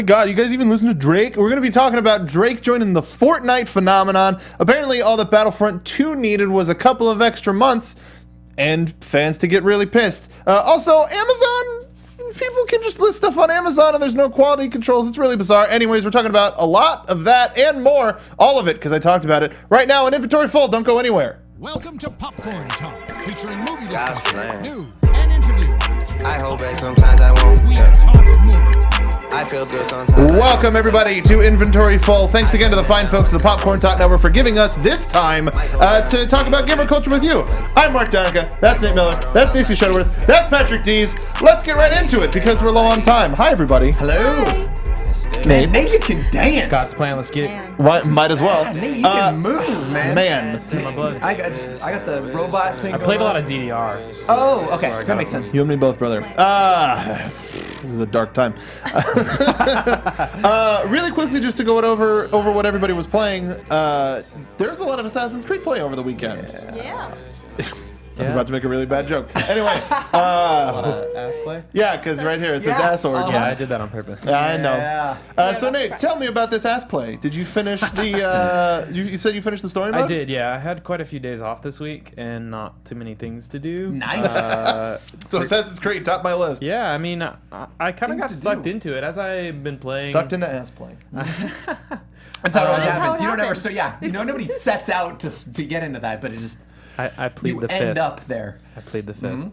God, you guys even listen to Drake? We're going to be talking about Drake joining the Fortnite phenomenon. Apparently, all that Battlefront 2 needed was a couple of extra months and fans to get really pissed. Also, Amazon, people can just list stuff on Amazon and there's no quality controls. It's really bizarre. Anyways, we're talking about a lot of that and more. All of it, because I talked about it. Right now, in inventory full. Don't go anywhere. Welcome to Popcorn Talk, featuring movie discussion, news, and interviews. I hold back sometimes I won't. We talk movies. I feel good sometimes. Welcome everybody to Inventory Full. Thanks again to the fine folks of the Popcorn Talk Network for giving us this time to talk about gamer culture with you. I'm Mark Donica. That's Nate Miller. That's Stacey Shuttleworth. That's Patrick Dees. Let's get right into it because we're low on time. Hi everybody. Hello. Nate. Nate, you can dance. God's plan. Let's get it. Might as well. Nate, you can move, man. Man. I got the robot thing. I played a lot of DDR. So Oh, okay. That makes sense. You and me both, brother. This is a dark time. Really quickly, just to go over what everybody was playing. There's a lot of Assassin's Creed play over the weekend. Yeah. I was about to make a really bad joke. Anyway. ass play? Yeah, because right here it says ass origins. Yeah, I did that on purpose. I know. So Nate, tell me about this ass play. Did you finish the? You said you finished the story mode? I did. Yeah, I had quite a few days off this week and not too many things to do. Nice. So Assassin's Creed, top my list. Yeah, I mean, I kind of got sucked into it as I've been playing. Sucked into ass play. That's how it always That is how happens. it You don't ever happens. start. Yeah, nobody sets out to get into that, but it just I plead you the fifth. end up there. I played the fifth.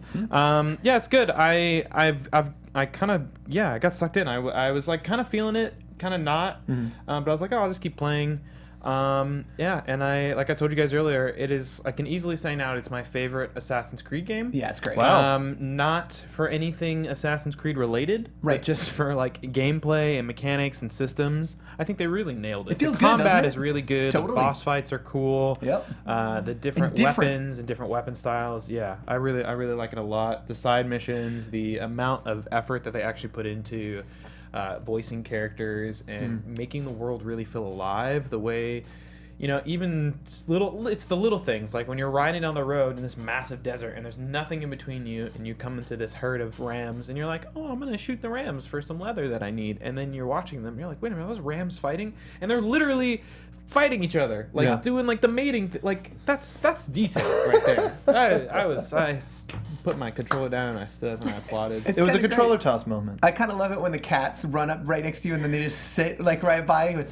Yeah, it's good. I kind of I got sucked in. I was like kind of feeling it, kind of not. But I was like, oh, I'll just keep playing. Yeah, and like I told you guys earlier, I can easily say now it's my favorite Assassin's Creed game. Yeah, it's great. Wow. Not for anything Assassin's Creed related, Right. but just for like gameplay and mechanics and systems. I think they really nailed it. It feels the good, combat doesn't it? is really good. Totally. The boss fights are cool. Yep. The different, And different. weapons and different weapon styles. Yeah, I really like it a lot. The side missions, the amount of effort that they actually put into voicing characters and making the world really feel alive. The way, even it's the little things, like when you're riding down the road in this massive desert and there's nothing in between you and you come into this herd of rams and you're like, oh, I'm gonna shoot the rams for some leather that I need, and then you're watching them and you're like, wait a minute, are those rams fighting? And they're literally fighting each other, like doing like the mating like that's detail right there. I put my controller down and I stood up and I applauded. It was a kinda controller great. toss moment. I kind of love it when the cats run up right next to you and then they just sit like right by you. It's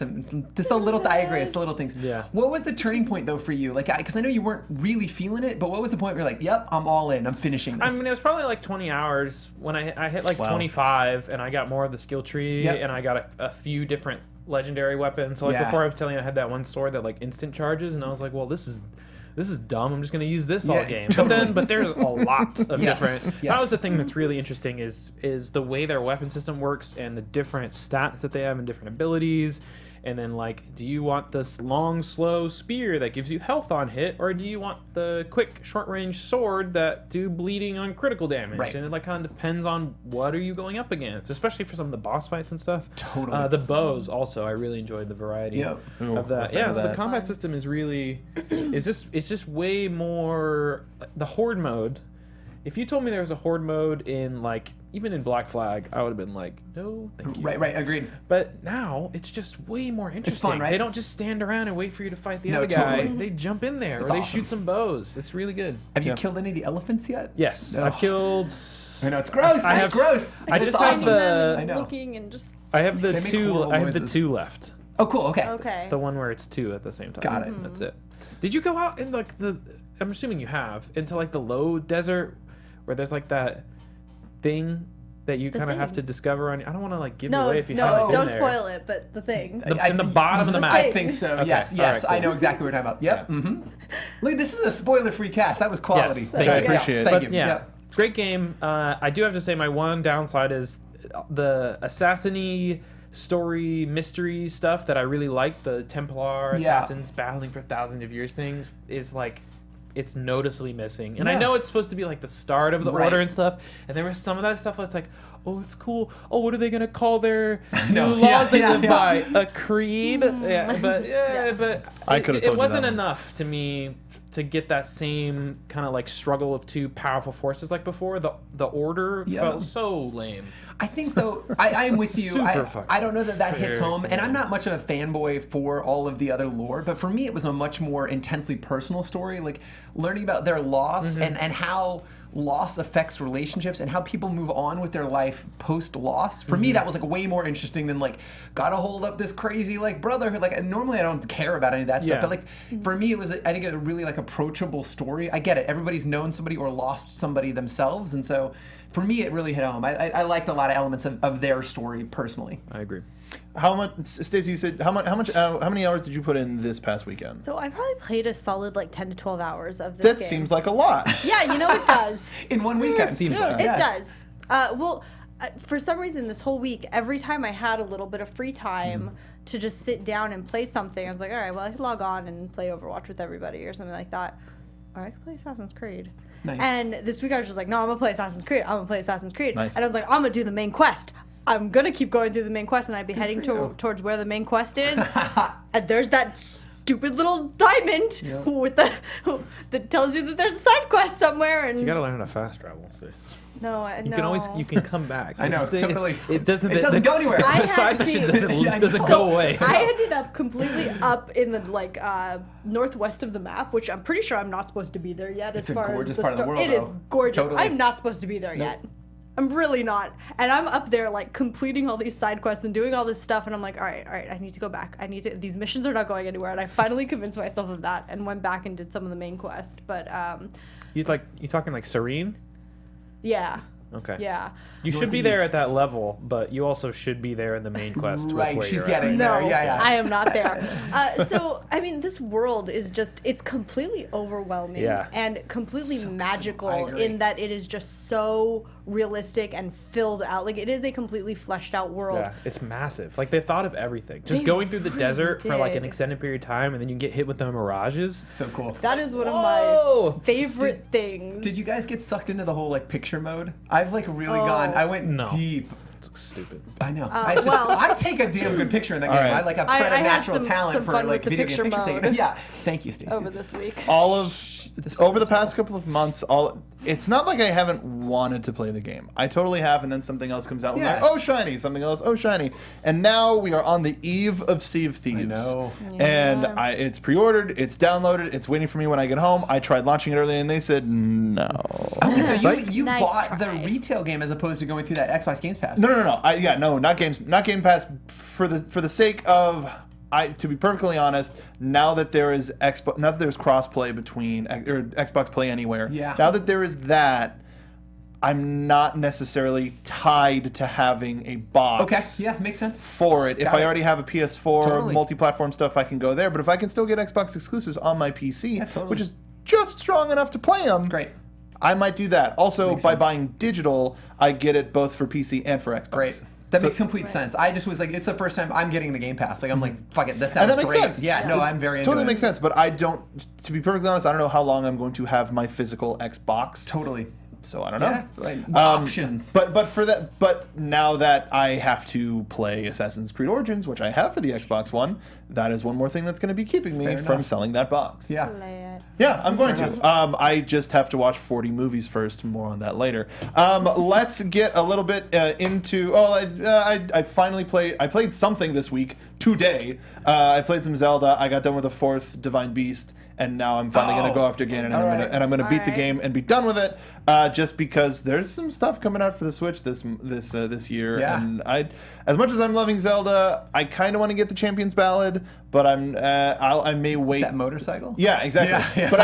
just the little I agree, it's the little things. Yeah. What was the turning point though for you? Like, because I know you weren't really feeling it, but what was the point where you're like, yep, I'm all in, I'm finishing this? I mean, it was probably like 20 hours when I hit like 25 and I got more of the skill tree and I got a few different legendary weapons. So like before I was telling you I had that one sword that like instant charges and I was like, well, this is dumb. I'm just going to use this all game. Totally. But there's a lot of different. Yes. That was the thing that's really interesting is the way their weapon system works and the different stats that they have and different abilities. And then, like, do you want this long, slow spear that gives you health on hit, or do you want the quick, short-range sword that do bleeding on critical damage? Right. And it, like, kind of depends on what are you going up against, especially for some of the boss fights and stuff. Totally. The bows, also, I really enjoyed the variety of that. Yeah, so the combat system is really... it's just way more... The Horde mode... If you told me there was a Horde mode in, like, even in Black Flag, I would have been like, no, thank you. Right, agreed. But now, it's just way more interesting. It's fun, right? They don't just stand around and wait for you to fight the No, other guy. totally. They jump in there, It's or they awesome. shoot some bows. It's really good. Have you killed any of the elephants yet? Yes, No. I've killed... I know, it's gross. It's gross. I It's just have awesome. the... I know. Looking and just. I have the They make two... horrible I have the noises. two left. Oh, cool, okay. Okay. The one where it's two at the same time. Got it. That's it. Did you go out in, like, the... I'm assuming you have. Into, like, the low desert where there's, like, that thing that you kind of have to discover on... I don't want to, like, give it away if you haven't been don't there. spoil it. But the thing. In the bottom of the map. I think so. Okay, Yes, all right, I cool. know exactly what you're talking about. Yep. Look, this is a spoiler-free cast. That was quality. Yes, thank I you. appreciate it. Thank But you. yeah, Yep. great game. I do have to say my one downside is the assassin-y story mystery stuff that I really like. The Templar Yeah. assassins battling for thousands of years things is like it's noticeably missing. And I Yeah. know it's supposed to be like the start of the Right. order and stuff. And there was some of that stuff that's like, oh, it's cool. Oh, what are they gonna call their No, new laws they yeah, live by? A creed? But I could've told it you wasn't that one. enough to me to get that same kind of like struggle of two powerful forces like before. The order felt so lame. I think though I am with you. Super fucking I don't know that hits fair home, and I'm not much of a fanboy for all of the other lore, but for me it was a much more intensely personal story, like learning about their loss and how loss affects relationships and how people move on with their life post loss. For me, that was like way more interesting than like gotta hold up this crazy like brotherhood. Like normally I don't care about any of that stuff, but like for me it was I think a really like approachable story. I get it. Everybody's known somebody or lost somebody themselves, and so for me it really hit home. I liked a lot of elements of their story personally. I agree. How much, Stacey? You said how many hours did you put in this past weekend? So I probably played a solid like 10 to 12 hours of this That game. seems like a lot. Yeah, you know it does. In one weekend. Seems Yeah. like It does. For some reason, this whole week, every time I had a little bit of free time to just sit down and play something, I was like, all right, well, I could log on and play Overwatch with everybody or something like that. Or I could play Assassin's Creed. Nice. And this week I was just like, no, I'm going to play Assassin's Creed. I'm going to play Assassin's Creed. Nice. And I was like, I'm going to do the main quest. I'm going to keep going through the main quest, and I'd be heading towards where the main quest is. And there's that stupid little diamond with that tells you that there's a side quest somewhere. And You gotta learn how to fast travel, sis. no, You can always come back. I know, totally. It doesn't go anywhere. I The side had mission seen- doesn't go away. I ended up completely up in the like northwest of the map, which I'm pretty sure I'm not supposed to be there yet. It's as a far gorgeous as part of the world, It is though. gorgeous. Totally. I'm not supposed to be there yet. I'm really not. And I'm up there like completing all these side quests and doing all this stuff, and I'm like, all right, I need to go back. These missions are not going anywhere. And I finally convinced myself of that and went back and did some of the main quest. But You talking like Serene? yeah. Okay. Yeah. You should be there Northeast. at that level, but you also should be there in the main quest. with Right, where she's you're at. getting No, there. Yeah. I am not there. So, I mean, this world is it's completely overwhelming Yeah. and completely I magical agree. in that it is just so realistic and filled out. Like, it is a completely fleshed out world. Yeah, it's massive. Like they thought of everything. Just They going through the really desert for like an did. extended period of time, and then you get hit with the mirages. So cool. That is one of Whoa! my favorite things. Did you guys get sucked into the whole like picture mode? I've like really Oh. gone. I went No. deep. It's stupid. I know. well- I take a damn good picture in the game. right. I like a I had preternatural some talent for fun like with the video game picture picture mode. taking. Yeah. Thank you, Stacey. over this week? Over the past couple of months, it's not like I haven't wanted to play the game. I totally have, and then something else comes out. And I'm Yeah. like, oh, shiny, something else, oh, shiny. And now we are on the eve of Sea of Thieves. know. And it's pre-ordered, it's downloaded, it's waiting for me when I get home. I tried launching it earlier, and they said no. Oh, so you Nice bought the try. retail game as opposed to going through that Xbox Games Pass. No. Not Game Pass for the sake of. To be perfectly honest, now that there's crossplay between or Xbox Play Anywhere, now that there is that, I'm not necessarily tied to having a box. Okay. Yeah, makes sense. For it, if Got I it. already have a PS4 Totally. multi-platform stuff, I can go there. But if I can still get Xbox exclusives on my PC, totally. which is just strong enough to play them, Great. I might do that. Also, Makes by sense. buying digital, I get it both for PC and for Xbox. Great. That makes complete sense. I just was like, it's the first time I'm getting the Game Pass. Like, I'm like, fuck it, that sounds And that makes great. sense. Yeah, no, I'm very into Totally it. makes sense, but I don't. To be perfectly honest, I don't know how long I'm going to have my physical Xbox. Totally. So I don't know. Yeah, like, options. But for that, but now that I have to play Assassin's Creed Origins, which I have for the Xbox One, that is one more thing that's going to be keeping me Fair from enough. selling that box. Yeah. Play it. Yeah, I'm going Fair to. I just have to watch 40 movies first. More on that later. Let's get a little bit into. Oh, I finally played. I played something this week. Today, I played some Zelda. I got done with the 4th Divine Beast, and now I'm finally going to go after again, and I'm going to beat the game and be done with it. Just because there's some stuff coming out for the Switch this year, Yeah. and as much as I'm loving Zelda, I kind of want to get the Champion's Ballad, but I may wait. That motorcycle? Yeah, exactly. Yeah. But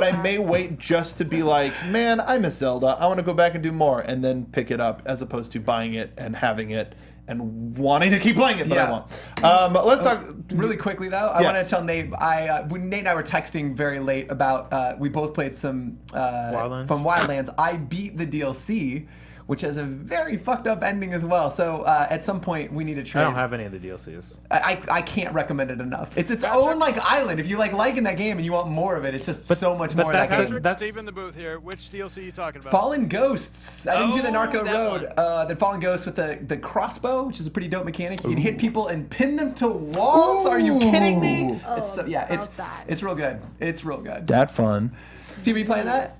I may wait just to be like, man, I miss Zelda. I want to go back and do more, and then pick it up, as opposed to buying it and having it and wanting to keep playing it, but I won't. Let's talk Really quickly though, I Yes. want to tell Nate. When Nate and I were texting very late about we both played some Wildlands? from Wildlands. I beat the DLC, which has a very fucked up ending as well. So at some point we need to trade. I don't have any of the DLCs. I can't recommend it enough. It's its own like island. If you liking that game and you want more of it, it's just so much more of that game. Patrick, Steve in the booth here. Which DLC are you talking about? Fallen Ghosts. I didn't do the Narco that Road. The Fallen Ghosts with the crossbow, which is a pretty dope mechanic. You can hit people and pin them to walls. Are you kidding me? Oh, It's it's real good. It's real good. That fun. Steve, are you playing that?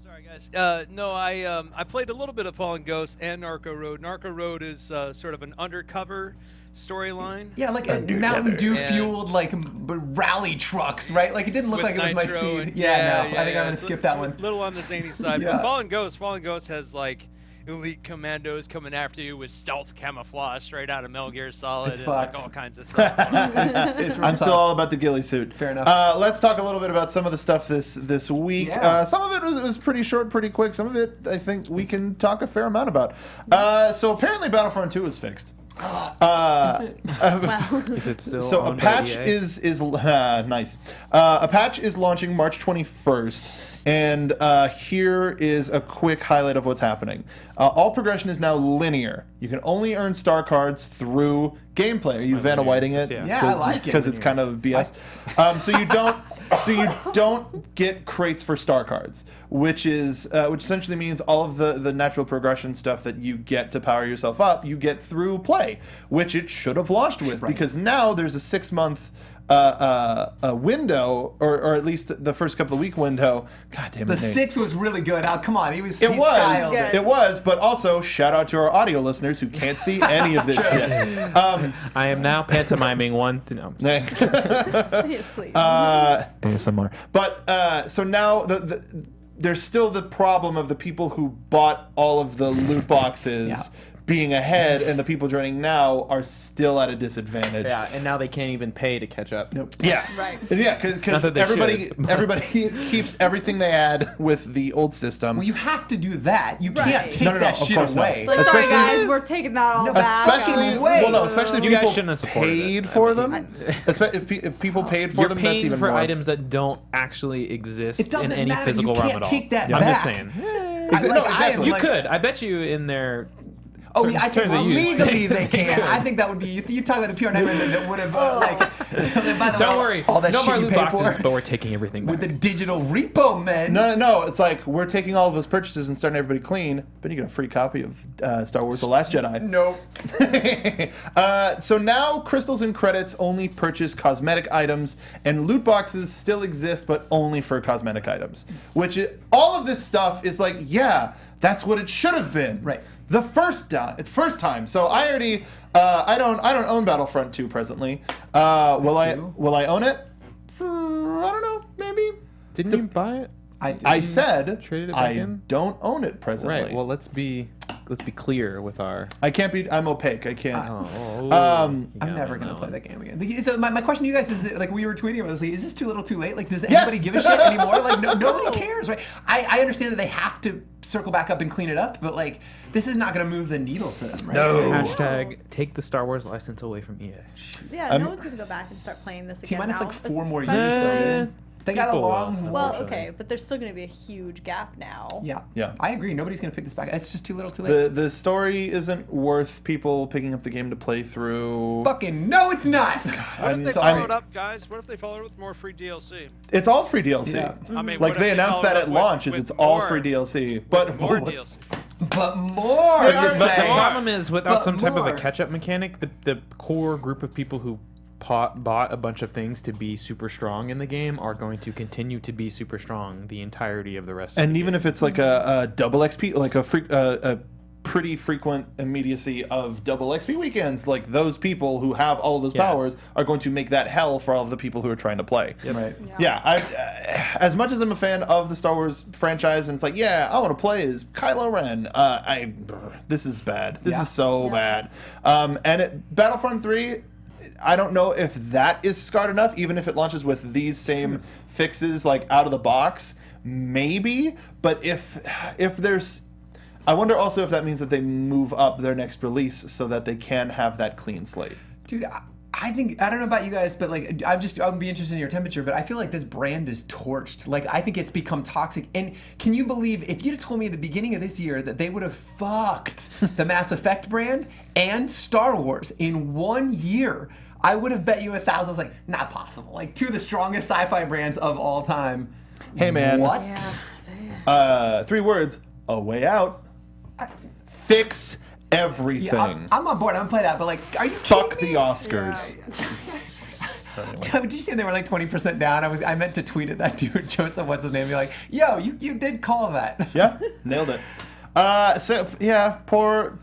Sorry, guys. No, I played a little bit of Fallen Ghosts and Narco Road. Narco Road is sort of an undercover storyline. Yeah, like a Mountain Dew fueled like rally trucks, right? Like it didn't look With like it was my Nitro speed. and- I think I'm gonna it's skip that one. A little on the zany side. Yeah. But Fallen Ghost has like elite commandos coming after you with stealth camouflage straight out of Metal Gear Solid It's and like fucked. all kinds of stuff. It's real I'm still tough. all about the ghillie suit. Fair enough. Let's talk a little bit about some of the stuff this week. Yeah. Some of it was pretty short, pretty quick. Some of it, I think, we can talk a fair amount about. So apparently Battlefront 2 was fixed. Is it still So a owned by patch EA? is nice. A patch is launching March 21st, and here is a quick highlight of what's happening. All progression is now linear. You can only earn star cards through gameplay. Are you Vanna Whiting it? Yeah. I like it. Because it's kind of BS. So you don't get crates for star cards, which essentially means all of the natural progression stuff that you get to power yourself up, you get through play, which it should have launched with, because now there's a 6-month window, or at least the first couple of week window. God damn it, The Nate. 6 was really good. Oh, come on, he It styled was. Good. It was, but also shout out to our audio listeners who can't see any of this shit. I am now pantomiming one. No, Yes, please. ASMR. But so now there's still the problem of the people who bought all of the loot boxes being ahead, and the people joining now are still at a disadvantage. yeah, and now they can't even pay to catch up. Nope. Yeah. Right. Yeah, Not because that they everybody should. everybody keeps everything they had with the old system. Well, you have to do that. You Right. can't take No, that of shit course not. away. Like, sorry especially- guys, we're taking that all back. Especially, Way. well, no, especially if You guys people shouldn't have supported paid it. for I mean, them. If people paid for You're them, that's paying even for more. items that don't actually exist It doesn't in any matter. physical You realm can't at all. take that I'm back. just saying. No, I am exactly. You like- could. I bet you in there. Oh, yeah, I think terms of use. legally they can. I think that would be. You talk about the PR nightmare that would have like. By the Don't way, worry. all that no shit more you loot paid boxes, for but we're taking everything back. with the digital repo men. No. It's like we're taking all of those purchases and starting everybody clean, but you get a free copy of Star Wars: The Last Jedi. Nope. So now crystals and credits only purchase cosmetic items, and loot boxes still exist, but only for cosmetic items. All of this stuff is like, yeah, that's what it should have been. Right. The first time. So I already, I don't own Battlefront 2 presently. Will I own it? I don't know. Maybe. Didn't you buy it? I said Traded it back I in? don't own it presently. Right. Well, let's be clear with our. I can't be. I'm opaque. I can't. I'm never gonna play that game again. So my question to you guys is, like we were tweeting about this, like, is this too little, too late? Like, does anybody give a shit anymore? Like, nobody cares, right? I understand that they have to circle back up and clean it up, but like, this is not gonna move the needle for them, right? No. Hashtag take the Star Wars license away from EA. Yeah, no one's gonna go back and start playing this again. T-minus now, like 4 more years especially- though. They got a People will, long. Well, unfortunately. okay, but there's still gonna be a huge gap now. Yeah. I agree. Nobody's gonna pick this back. It's just too little, too late. The story isn't worth people picking up the game to play through. Fucking no, it's not. What if they follow it up, guys? What if they follow it with more free DLC? It's all free DLC. Yeah. I mean, Like what if they announced follow that it at up launch, with it's all more- free DLC. But more DLC. But more. But You're the But the saying. problem is, without But some type of more. a catch-up mechanic, the core group of people who bought a bunch of things to be super strong in the game are going to continue to be super strong the entirety of the rest. and of the even game. if it's like a double XP, like a pretty frequent immediacy of double XP weekends, like those people who have all of those Yeah. powers are going to make that hell for all of the people who are trying to play. Right. Yeah, as much as I'm a fan of the Star Wars franchise, and it's like, yeah, I want to play as Kylo Ren. This is bad. This Yeah. is so bad. And Battlefront 3, I don't know if that is scarred enough, even if it launches with these same fixes, like out of the box. Maybe, but if there's, I wonder also if that means that they move up their next release so that they can have that clean slate. Dude, I don't know about you guys, but like I'll be interested in your temperature, but I feel like this brand is torched. Like I think it's become toxic. And can you believe if you'd have told me at the beginning of this year that they would have fucked the Mass Effect brand and Star Wars in 1 year, I would have bet you 1,000. I was like, not possible. Like two of the strongest sci-fi brands of all time. Hey man. What? Yeah. 3 words. A way out. Fix everything. Yeah, I'm on board. I'm gonna play that. But like, are you Fuck kidding the me? Oscars. Did you say they were like 20% down? I meant to tweet at that dude, Joseph, what's his name? Be like, yo, you did call that. Yeah, nailed it. So yeah, fuck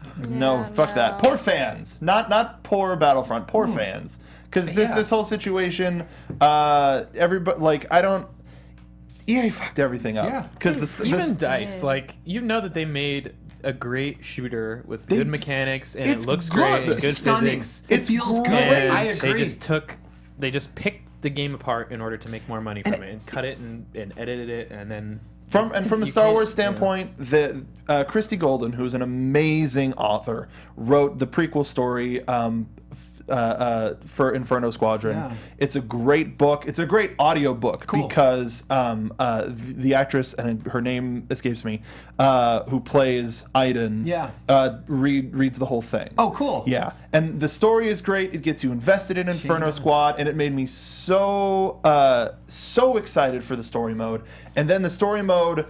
that. Poor fans, not poor Battlefront, poor fans, because this whole situation, everybody like EA fucked everything up. Yeah. Because Even DICE, like you know that they made a great shooter with good mechanics and it looks great and It's good stunning. physics. It feels good. And I agree. they just picked the game apart in order to make more money from it and cut it and edited it and then. From the You Star can't- Wars standpoint, Christy Golden, who's an amazing author, wrote the prequel story for Inferno Squadron. Yeah. It's a great book. It's a great audio book Cool. because the actress, and her name escapes me, who plays Iden, reads the whole thing. Oh, cool. Yeah, and the story is great. It gets you invested in Inferno Squad, and it made me so excited for the story mode. And then the story mode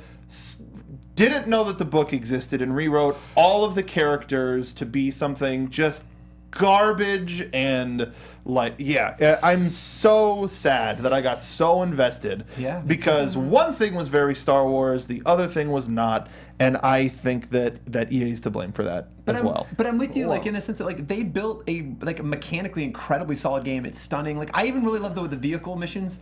didn't know that the book existed and rewrote all of the characters to be something just garbage. And I'm so sad that I got so invested. Yeah, because one thing was very Star Wars, the other thing was not, and I think that EA is to blame for that as well. But I'm with you, like in the sense that like they built a mechanically incredibly solid game. It's stunning. Like I even really love the vehicle missions.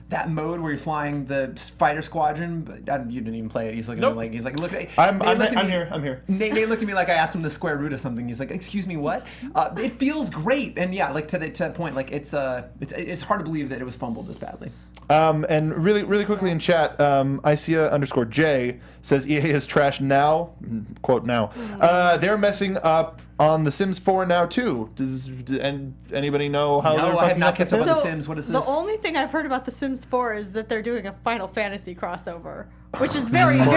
That mode where you're flying the fighter squadron. But you didn't even play it. He's looking at me like look at. I'm here. Nate looked at me like I asked him the square root of something. He's like, excuse me, what? It feels great, and yeah, like to that point, like it's hard to believe that it was fumbled this badly. And really quickly in chat, Isia_J says EA is trash now. Quote now. They're messing up on The Sims 4 now too. Does anybody know how they're No, I have fucking not up kept The up on Sims? The Sims. What is this? The only thing I've heard about The Sims 4 is that they're doing a Final Fantasy crossover, which is very silly.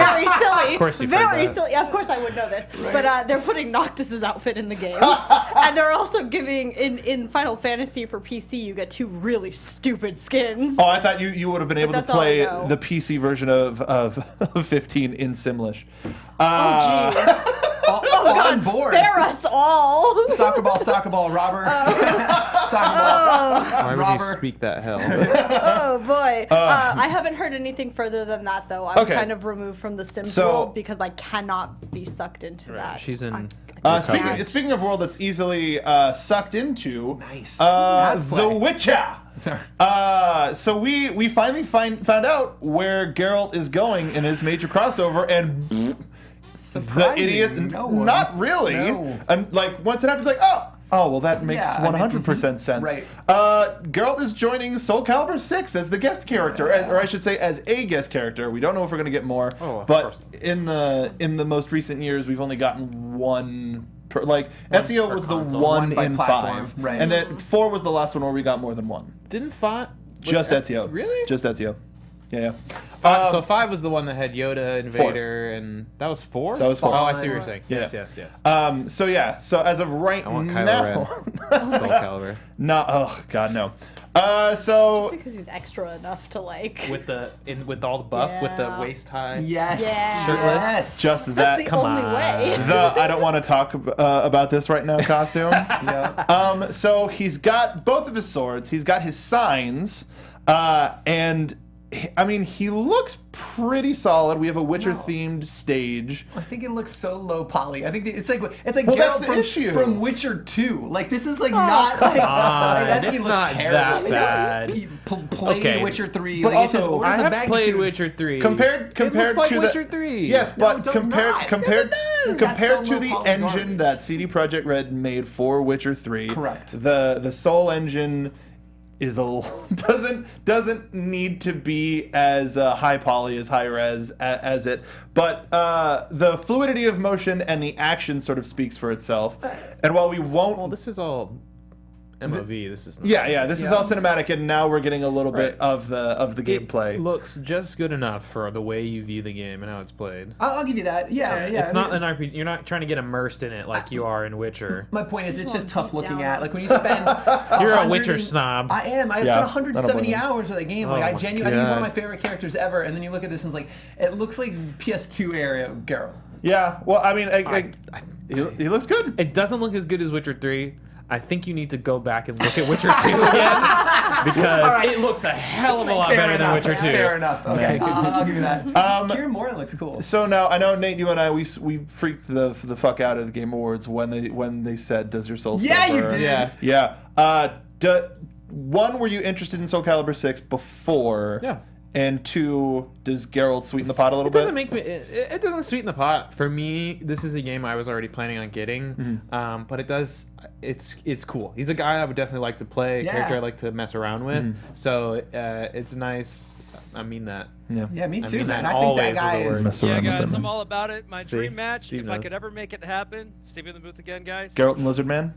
Of course you've heard Very that. silly. Of course I would know this. But they're putting Noctis's outfit in the game. And they're also giving, in Final Fantasy for PC, you get 2 really stupid skins. Oh, I thought you would have been able to that's all I play know. the PC version of 15 in Simlish. Oh, jeez. on board. Spare us all. Soccer ball, robber. Soccer ball. Why would you Robber. speak that hell? Oh boy. I haven't heard anything further than that though. I'm Okay. kind of removed from the Sims So- world because I cannot be sucked into that. She's in. Speaking of world that's easily sucked into, Nice. The Witcher. Sorry. So we finally found out where Geralt is going in his major crossover, and the Surprising. idiot, No one. not really. No. And like once it happens, like oh well, that makes Yeah, I mean, 100% sense. right. Geralt is joining Soul Calibur 6 as the guest character, or I should say, as a guest character. We don't know if we're gonna get more, Oh, of but course. in the most recent years, we've only gotten one. Ezio per was the console. one One by in platform, 5, right. and then 4 was the last one where we got more than one. Didn't Font? Just Ezio. Really? Just Ezio. Yeah. So 5 was the one that had Yoda, Invader, and that was 4? That was 4. Oh, I see what you're saying. Yeah. Yes. So as of right I want Kylo now, Soul Calibur. no. Oh God, no. So Because he's extra enough to like. With all the buff, with the Yeah. waist high. Yeah. Yes. Shirtless. just That's that. the Come only on. way. The I don't want to talk about this right now costume. Yeah. So he's got both of his swords. He's got his signs, and I mean he looks pretty solid. We have a Witcher-themed stage. I think it looks so low poly. I think it's like Well, Geralt that's the issue. from Witcher 2. Like this is like not like I think he it's looks not terrible. that No, bad. He played Okay. Witcher 3. But like, it's just also, orders I of have magnitude. played Witcher 3. Compared it looks like to Witcher the, 3. Yes, No, but it does compared not. compared Yes, it does. compared That's to so the low-poly engine garbage. that CD Projekt Red made for Witcher 3. Correct. The Soul engine is doesn't need to be as high poly as high res as it, but the fluidity of motion and the action sort of speaks for itself. And while we won't Well, this is all MOV. This is not. Yeah. This is all cinematic, and now we're getting a little bit Right. of the gameplay. It looks just good enough for the way you view the game and how it's played. I'll give you that. Yeah. It's I not mean, an RPG. You're not trying to get immersed in it like you are in Witcher. my point is, it's just Well, tough deep looking down. at. Like when you spend. You're a 100 Witcher and- snob. I am. I Yeah, spent I don't 170 blame you. hours with that game. Like Oh I my genuinely, I think it's one of God. my favorite characters ever. And then you look at this and it's like, it looks like PS2 era Geralt. Yeah. Well, I mean, he looks good. It doesn't look as good as Witcher 3. I think you need to go back and look at Witcher 2 again because it looks a hell of a lot better than Witcher 2. Fair enough. Okay, I'll give you that. Kieran Moore looks cool. So now I know Nate, you and I, we freaked the fuck out of the Game Awards when they said, "Does your soul still Yeah, you burn?" did. Yeah. One, were you interested in Soul Calibur 6 before? Yeah. And two, does Geralt sweeten the pot a little It bit? doesn't make me. It doesn't sweeten the pot for me. This is a game I was already planning on getting, but it does. It's cool. He's a guy I would definitely like to play. A Yeah. character I like to mess around with. So it's nice. I mean that. Yeah, me I too, mean man. that I think always that guy is the word. is. Mess Yeah, around with guys, them. I'm all about it. My See? dream match, Steve if I knows. could ever make it happen. Steve in the booth again, guys. Geralt and Lizard Man?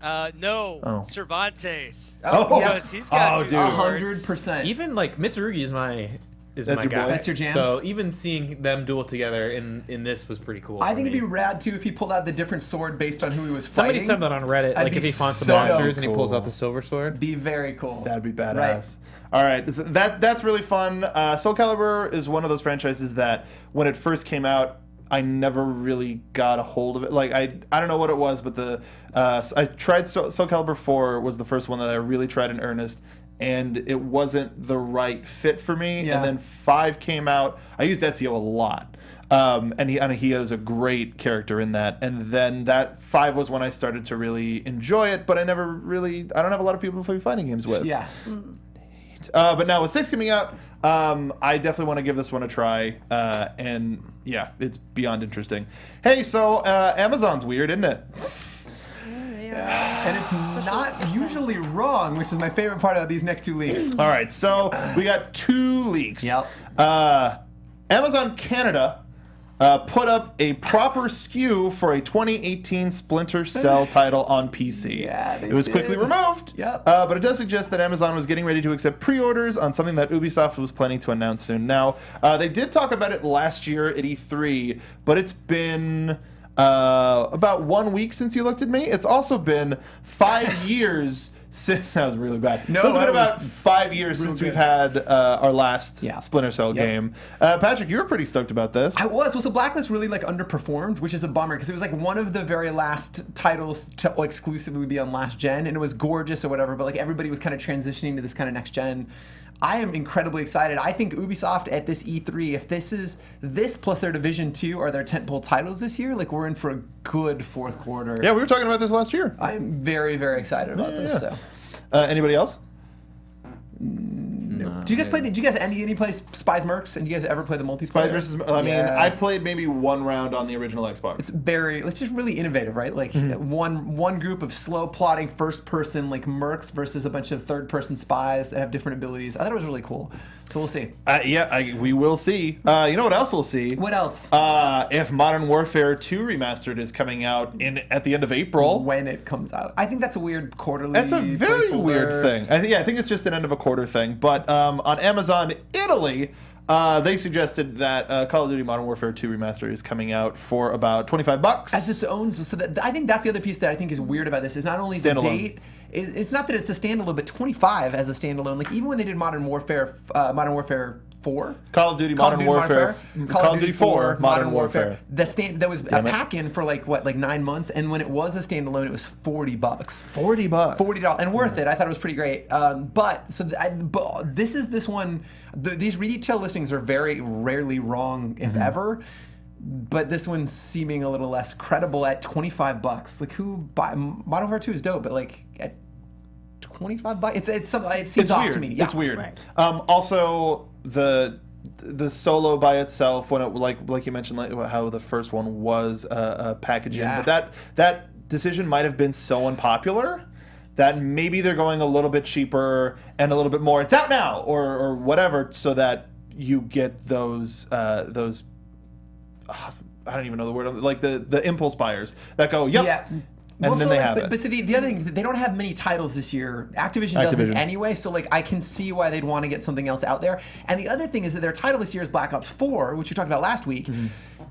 No, Oh. Cervantes. Oh, yeah. Because he's got two dude. swords. 100%. Even like Mitsurugi is my That's my your guy. boy? That's your jam? So even seeing them duel together in this was pretty cool. I for think me. it'd be rad too if he pulled out the different sword based on who he was Somebody fighting. said that on Reddit. That'd Like be if he fights the so monsters and he pulls cool. out the silver sword. Be very cool. That'd be badass. Right. All right, that's really fun. Soul Calibur is one of those franchises that when it first came out, I never really got a hold of it. Like I don't know what it was, but I tried Soul Calibur 4 was the first one that I really tried in earnest, and it wasn't the right fit for me. Yeah. And then 5 came out. I used Ezio a lot. And he is a great character in that. And then that 5 was when I started to really enjoy it, but I don't have a lot of people to play fighting games with. Yeah. But now with 6 coming out, I definitely want to give this one a try. And yeah, it's beyond interesting. Hey, so Amazon's weird, isn't it? And it's not usually wrong, which is my favorite part of these next 2 leaks. All right, so we got 2 leaks. Yep. Amazon Canada put up a proper SKU for a 2018 Splinter Cell title on PC. Yeah, they it was quickly did. removed. Yep. But it does suggest that Amazon was getting ready to accept pre-orders on something that Ubisoft was planning to announce soon. Now, they did talk about it last year at E3, but it's been about 1 week since you looked at me. It's also been 5 years since that was really bad. No, so it's been that about was 5 years real since good. we've had our last Yeah. Splinter Cell Yep. game. Patrick, you were pretty stoked about this. I was. Well, so Blacklist really like underperformed, which is a bummer because it was like one of the very last titles to exclusively be on last gen, and it was gorgeous or whatever. But like everybody was kind of transitioning to this kind of next gen. I am incredibly excited. I think Ubisoft at this E3, if this plus their Division 2 are their tentpole titles this year, like we're in for a good fourth quarter. Yeah, we were talking about this last year. I am very, very excited about this. Yeah. So. Anybody else? Do you guys play? Did you guys any play Spies Mercs? And you guys ever play the multiplayer? Spies versus. I mean, Yeah. I played maybe one round on the original Xbox. It's just really innovative, right? Like one group of slow plotting first person like mercs versus a bunch of third person spies that have different abilities. I thought it was really cool. So we'll see. We will see. You know what else we'll see? What else? If Modern Warfare 2 Remastered is coming out at the end of April. When it comes out, I think that's a weird quarterly. That's a very placeholder. weird thing. I think it's just an end of a quarter thing. But on Amazon Italy, they suggested that Call of Duty Modern Warfare 2 Remastered is coming out for about $25. As its own. So that, I think that's the other piece that I think is weird about this is not only the Standalone. date. It's not that it's a standalone, but 25 as a standalone. Like even when they did Modern Warfare 4. Call of Duty Modern Warfare. Call of Duty 4 Modern Warfare. That was a Damn it. pack-in for like 9 months, and when it was a standalone, it was $40. $40. $40 and worth it. I thought it was pretty great. But this one. These retail listings are very rarely wrong, if ever. But this one's seeming a little less credible at $25. Like who buy Modern Warfare 2 is dope, but like at $25, it seems off weird. to me. Yeah. It's weird. Right. Also, the solo by itself, when it like you mentioned, like how the first one was packaging, Yeah. but that decision might have been so unpopular that maybe they're going a little bit cheaper and a little bit more. It's out now or whatever, so that you get those. I don't even know the word. Like the impulse buyers that go, yep. Yeah. and then they have it. But see, the other thing, they don't have many titles this year. Activision doesn't anyway, so like I can see why they'd want to get something else out there. And the other thing is that their title this year is Black Ops 4, which we talked about last week.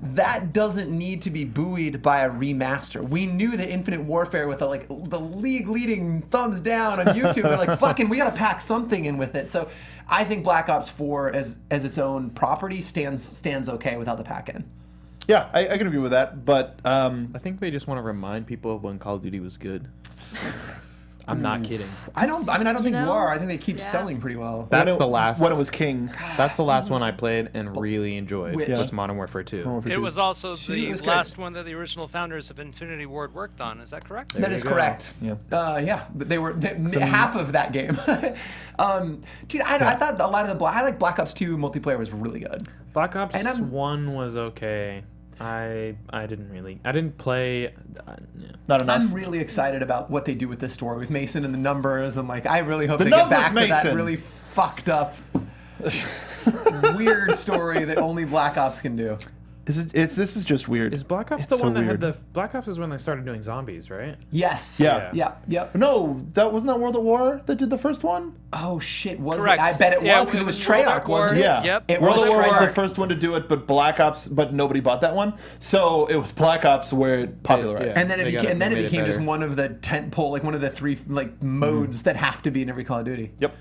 That doesn't need to be buoyed by a remaster. We knew that Infinite Warfare with the league leading thumbs down on YouTube, they're like, fucking, we gotta pack something in with it. So I think Black Ops 4 as its own property stands okay without the pack in. Yeah, I can agree with that, but I think they just want to remind people of when Call of Duty was good. I'm not kidding. I don't think you know? are. I think they keep selling pretty well. That's the last when it was king. That's the last one I played and really enjoyed. Which? Was Modern Warfare 2. It was also the was good. last one that the original founders of Infinity Ward worked on. Is that correct? That is correct. Yeah. But they were half of that game. Dude, I thought a lot of I like Black Ops 2 multiplayer was really good. Black Ops And 1 was okay. I didn't play. Not enough. I'm really excited about what they do with this story with Mason and the numbers, and like I really hope The they get numbers, back to that Mason. really fucked up, weird story that only Black Ops can do. This is just weird. Is Black Ops It's the so one that weird. had the Black Ops is when they started doing zombies, right? Yes. Yeah. Yep. No, that wasn't that World at War that did the first one. Oh shit, was Correct. it? I bet it Yeah, was because it was World Treyarch, at War. wasn't it? Yeah. Yep. It World was at War was the Treyarch. first one to do it, but Black Ops, but nobody bought that one. So it was Black Ops where it popularized. Yeah. And then it They got became, it- and then they it made it became just better. one of the tentpole, like one of the three modes that have to be in every Call of Duty. Yep.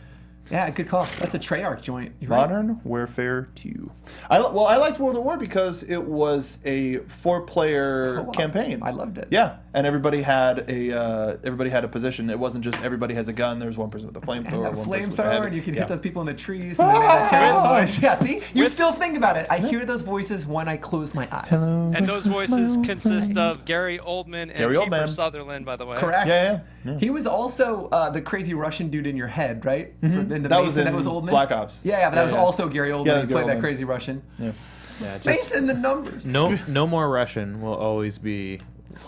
Yeah, good call. That's a Treyarch joint. You're right. Modern Warfare 2. I liked World at War because it was a 4-player Co-op. campaign. I loved it. Yeah, and everybody had a position. It wasn't just everybody has a gun. There was one person with a flamethrower. And that one person with a flamethrower, heavy- and you can yeah. hit those people in the trees, and they made that terrible noise. Yeah, see? You still think about it. I hear those voices when I close my eyes. And those voices consist of Gary Oldman and Gary Kiefer Oldman. Sutherland, by the way. Correct. Yeah. He was also the crazy Russian dude in your head, right? In the That was Mason, in that was Oldman. Black Ops. Yeah, but that was Yeah. also Gary Oldman. Yeah, that He was played Gary that Oldman. crazy Russian. Yeah. Yeah, just Mason, the numbers. no more Russian will always be.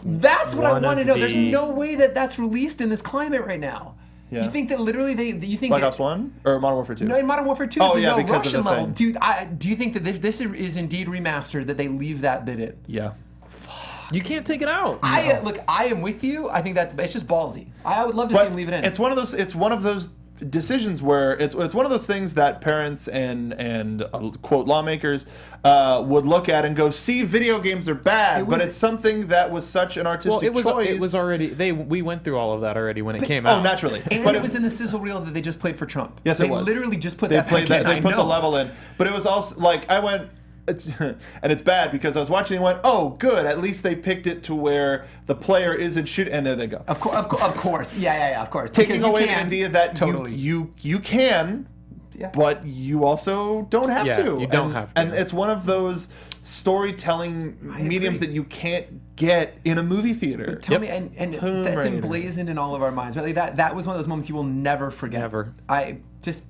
That's what I One want to of know. There's the- no way that that's released in this climate right now. Yeah. You think that literally you think Black that, Ops 1 or Modern Warfare 2? No, in Modern Warfare 2 Oh, is yeah, no because of Russian the level. thing. Dude, do you think that if this is indeed remastered, that they leave that bit in? Yeah. You can't take it out. Look, I am with you. I think that it's just ballsy. I would love to see But him leave it in. it's one of those decisions where it's one of those things that parents and quote lawmakers would look at and go, see, video games are bad, but it's something that was such an artistic choice. It was already we went through all of that already when it came out. Oh, naturally. and But it was in the sizzle reel that they just played for Trump. Yes, they it was. literally just put They that played back that. in. They I put the know. level in, but it was also like I went. And it's bad because I was watching and went, oh, good. At least they picked it to where the player isn't shooting, and there they go. Of course. Yeah, of course. Taking Because you away the can. idea that Totally. you can, Yeah. but you also don't have Yeah, to. you don't and, have to. And it's one of those storytelling mediums that you can't get in a movie theater. Tell me, and Tomb that's Raider. emblazoned in all of our minds. Right? Like that was one of those moments you will never forget. Never. I just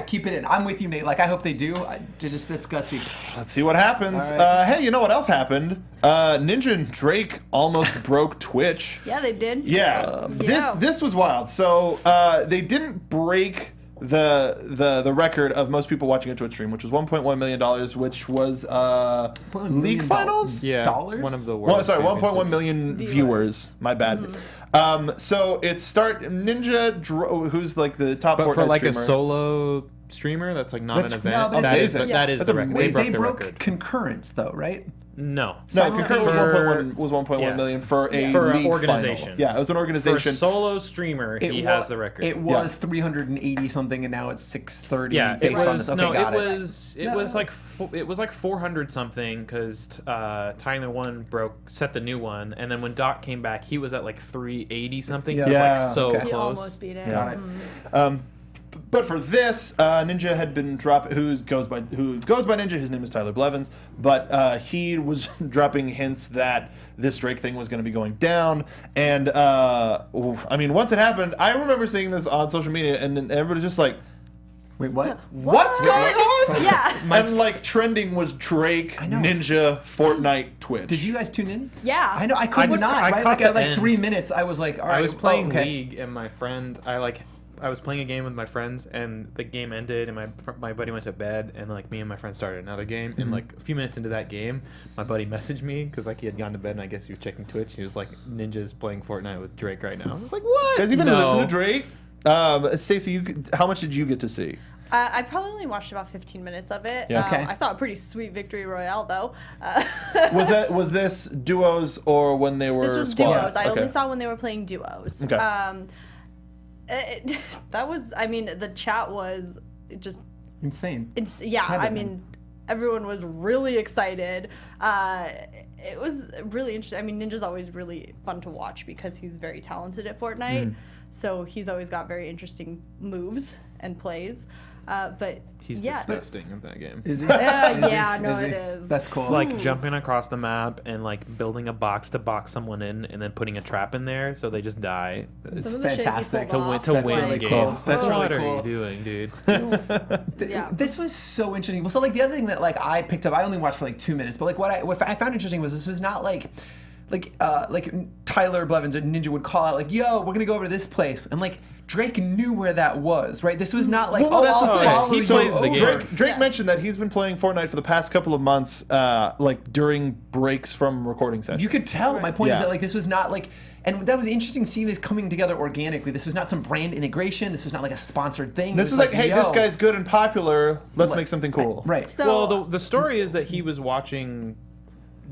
keep it in. I'm with you, Nate. Like I hope they do. That's gutsy. Let's see what happens. All right. Hey, you know what else happened? Ninja and Drake almost broke Twitch. Yeah, they did. Yeah, Yeah. this was wild. So they didn't break the record of most people watching a Twitch stream, which was $1.1 million, which was League Finals. Yeah, Dollars? one of the world 1.1 million viewers. My bad. So it's who's like the top But Fortnite for like streamer. a solo streamer, that's like not That's- an no, event. but that it's is amazing. that is That's the a- record. wait, They broke They the broke record. concurrence though, right? No. No, concurrent For- was 1.1 yeah. million for a For an league organization. Final. Yeah, it was an For a organization. solo streamer, he has the record. It was 380 something, and now it's 630. Yeah, it based on was this. Okay, no, got it it. was it was like it was like 400 something because Tyler one set the new one, and then when Doc came back, he was at like 380 something. Yeah. It was Yeah. like so Okay. He close. almost beat it. Got it. But for this, Ninja had been dropping. Who goes by Ninja? His name is Tyler Blevins. But he was dropping hints that this Drake thing was going to be going down. And I mean, once it happened, I remember seeing this on social media, and then everybody's just like, Wait, what? "What's going on?" Yeah. And like trending was Drake, know. Ninja, Fortnite, Twitch. Did you guys tune in? Yeah. I know. I could I not. I Right? caught Like at the like end. 3 minutes, I was like, all right. I was playing okay. League, and my friend, I was playing a game with my friends, and the game ended, and my buddy went to bed, and like me and my friend started another game, and like a few minutes into that game, my buddy messaged me because like he had gone to bed, and I guess he was checking Twitch. He was like, "Ninja's playing Fortnite with Drake right now." I was like, "What?" Guys, even No. listen to Drake. Stacey, how much did you get to see? I probably only watched about 15 minutes of it. Yeah. Okay. I saw a pretty sweet victory royale though. Was this duos or when they were This was squad? duos. I Okay. only saw when they were playing duos. Okay. That was. I mean, the chat was just. Insane. Yeah. Had to I have mean, everyone was really excited. It was really interesting. I mean, Ninja's always really fun to watch because he's very talented at Fortnite. So he's always got very interesting moves and plays. But He's yeah. disgusting in that game. Is he? Yeah, no, Is he? it is. That's cool. Like jumping across the map and like building a box to box someone in, and then putting a trap in there so they just die. It's Some of the shit he fantastic. pulled To win, off, to That's win really games. cool. That's really what cool. are you doing, dude? Yeah. This was so interesting. Well, so like the other thing that like I picked up, I only watched for like 2 minutes, but like what I found interesting was this was not like Tyler Blevins or Ninja would call out like, "Yo, we're gonna go over to this place," and like Drake knew where that was, right? This was not like, Well, that's I'll the thing. follow He you plays the over. game. Drake mentioned that he's been playing Fortnite for the past couple of months, like during breaks from recording sessions. You could tell. My point is Yeah. that like this was not like, and that was interesting to see this coming together organically. This was not some brand integration. This was not like a sponsored thing. This It is was like, hey, this yo. guy's good and popular. Let's Like- make something cool. Right. So, Well, the story is that he was watching.